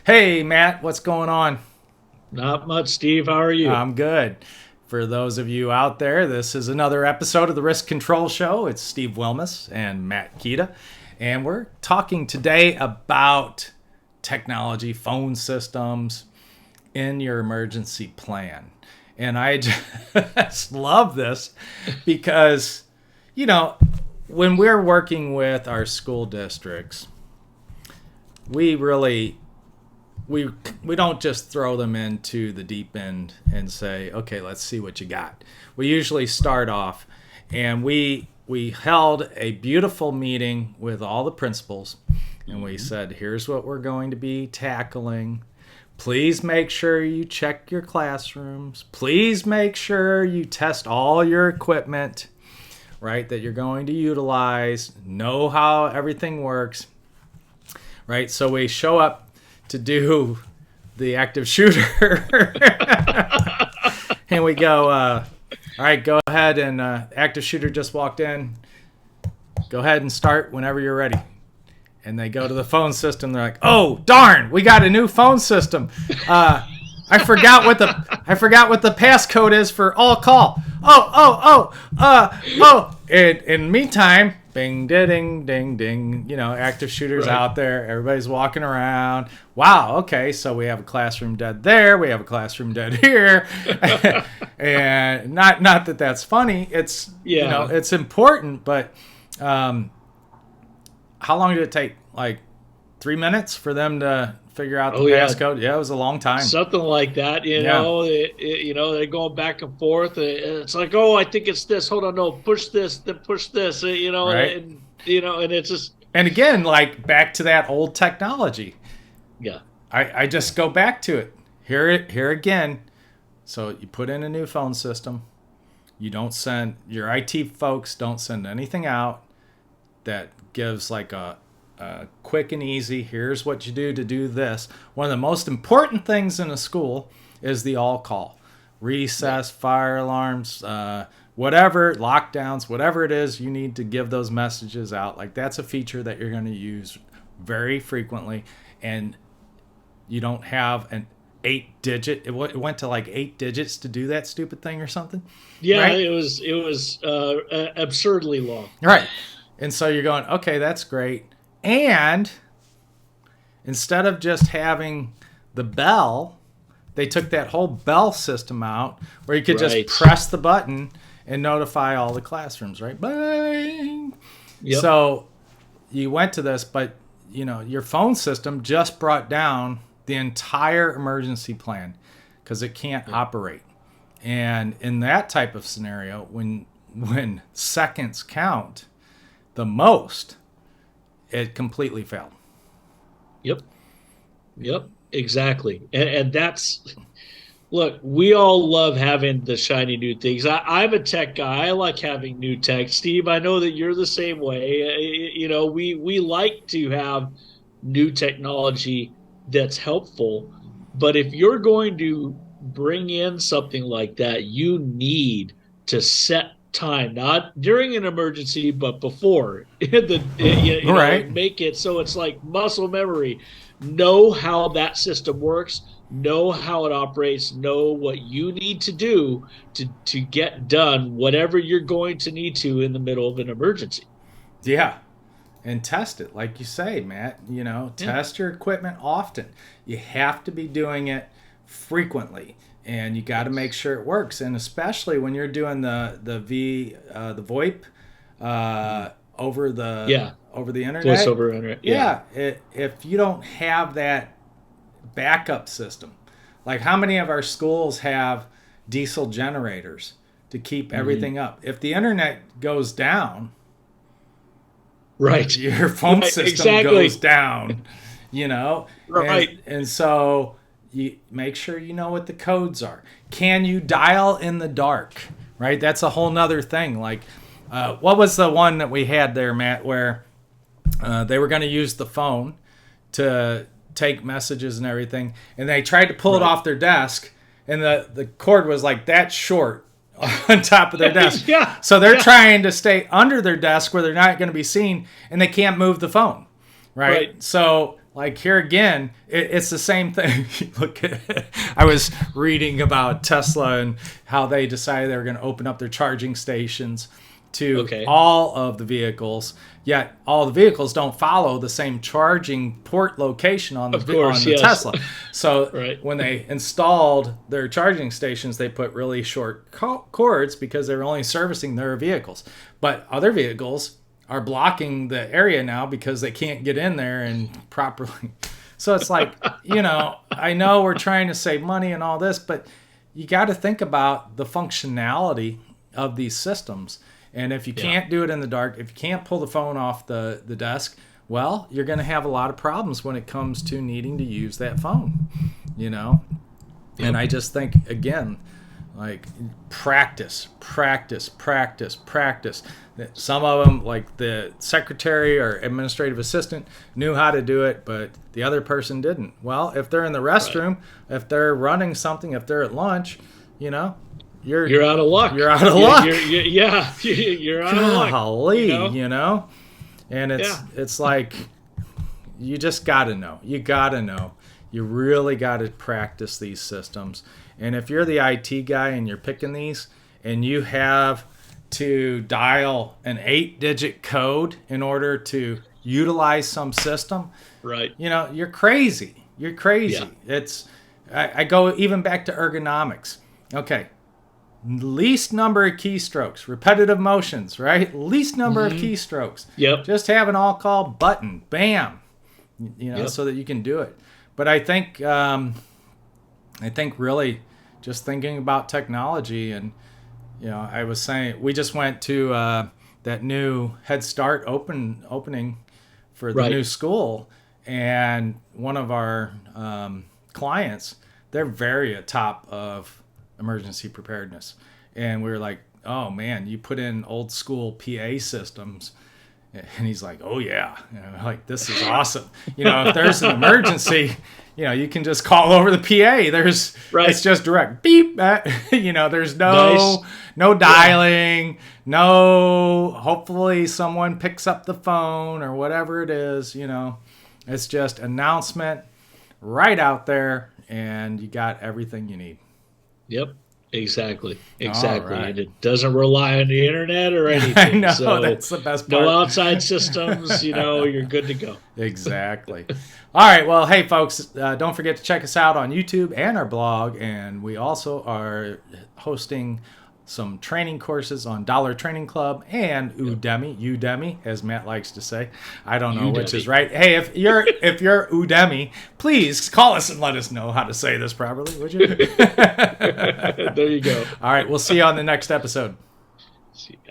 Hey, Matt, what's going on? Not much, Steve. How are you? I'm good. For those of you out there, this is another episode of the Risk Control Show. It's Steve Wilmes and Matt Kita, and we're talking today about technology, phone systems in your emergency plan. And I just love this because, you know, when we're working with our school districts, we really we don't just throw them into the deep end and say, okay, let's see what you got. We usually start off, and we held a beautiful meeting with all the principals, and we said, here's what we're going to be tackling. Please make sure you check your classrooms. Please make sure you test all your equipment, right, that you're going to utilize. Know how everything works, right? So we show up to do the active shooter. And we go, all right, go ahead and active shooter just walked in. Go ahead and start whenever you're ready. And they go to the phone system. They're like, oh, darn, we got a new phone system. I forgot what the passcode is for all call. And in meantime, bing, ding, ding, ding. Active shooters Right. out there. Everybody's walking around. Wow. Okay, so we have a classroom dead there. We have a classroom dead here. And not that that's funny. It's it's important. But how long did it take? Like 3 minutes for them to figure out the passcode? Yeah, it was a long time. Something like that. They're going back and forth. It's like, oh, I think it's this. Hold on, no, push this, then push this. Right. And it's just. And again, like back to that old technology. Yeah. I just go back to it. Here again. So you put in a new phone system. You don't send your IT folks don't send anything out that gives like a quick and easy. Here's what you do to do this. One of the most important things in a school is the all call, recess, fire alarms, whatever, lockdowns, whatever it is. You need to give those messages out. Like that's a feature that you're going to use very frequently, and you don't have an 8-digit. It went to like 8 digits to do that stupid thing or something. Yeah, right? it was absurdly long. Right. And so you're going, okay, that's great. And instead of just having the bell, they took that whole bell system out where you could Right. just press the button and notify all the classrooms, right? Bang! Yep. So you went to this, but your phone system just brought down the entire emergency plan because it can't operate. And in that type of scenario, when seconds count the most, it completely failed. Yep, exactly. And that's, look, we all love having the shiny new things. I'm a tech guy. I like having new tech. Steve, I know that you're the same way. We like to have new technology that's helpful. But if you're going to bring in something like that, you need to set time, not during an emergency, but before Right. make it so it's like muscle memory. Know how that system works, know how it operates, know what you need to do to get done whatever you're going to need to in the middle of an emergency. Yeah. And test it, like you say, Matt. Test your equipment often. You have to be doing it frequently, and you got to make sure it works. And especially when you're doing the VoIP over the internet. Voice over internet. Yeah. If you don't have that backup system, like how many of our schools have diesel generators to keep everything up? If the internet goes down, Right. your phone Right, system exactly. goes down, Right. And so you make sure you know what the codes are. Can you dial in the dark? Right. That's a whole nother thing. Like, what was the one that we had there, Matt, where they were going to use the phone to take messages and everything, and they tried to pull it Right. off their desk, and the cord was like that short on top of their desk. Yeah. So they're trying to stay under their desk where they're not going to be seen, and they can't move the phone. Right. Right. So like here again, it's the same thing. Look, I was reading about Tesla and how they decided they were going to open up their charging stations to all of the vehicles. Yet all the vehicles don't follow the same charging port location on the Tesla. So when they installed their charging stations, they put really short cords because they were only servicing their vehicles. But other vehicles are blocking the area now because they can't get in there and properly. So it's like, I know we're trying to save money and all this, but you got to think about the functionality of these systems. And if you can't do it in the dark, if you can't pull the phone off the desk, well, you're going to have a lot of problems when it comes to needing to use that phone, And I just think, again, like practice. Some of them, like the secretary or administrative assistant, knew how to do it, but the other person didn't. Well, if they're in the restroom, if they're running something, if they're at lunch, you're out of luck. You're out of luck. You're out of luck. Golly, And it's like, you just got to know. You got to know. You really got to practice these systems. And if you're the IT guy and you're picking these and you have to dial an 8-digit code in order to utilize some system, you're crazy. You're crazy. Yeah. I go even back to ergonomics. Okay. Least number of keystrokes, repetitive motions, right? Least number of keystrokes. Yep. Just have an all-call button, bam, so that you can do it. But I think really just thinking about technology, and I was saying we just went to that new Head Start opening for the new school, and one of our clients, they're very atop of emergency preparedness, and we were like, oh man, you put in old school PA systems, and he's like, oh yeah, like this is awesome. If there's an emergency, you can just call over the PA. It's just direct beep. There's no dialing, no. Hopefully someone picks up the phone or whatever it is. It's just announcement right out there, and you got everything you need. Yep, exactly. Right. And it doesn't rely on the internet or anything. I know, so that's the best part. No outside systems, you're good to go. Exactly. All right, well, hey, folks, don't forget to check us out on YouTube and our blog, and we also are hosting some training courses on Dollar Training Club and Udemy, as Matt likes to say. I don't know which is right. Hey, if you're Udemy, please call us and let us know how to say this properly, would you? There you go. All right, we'll see you on the next episode. See you.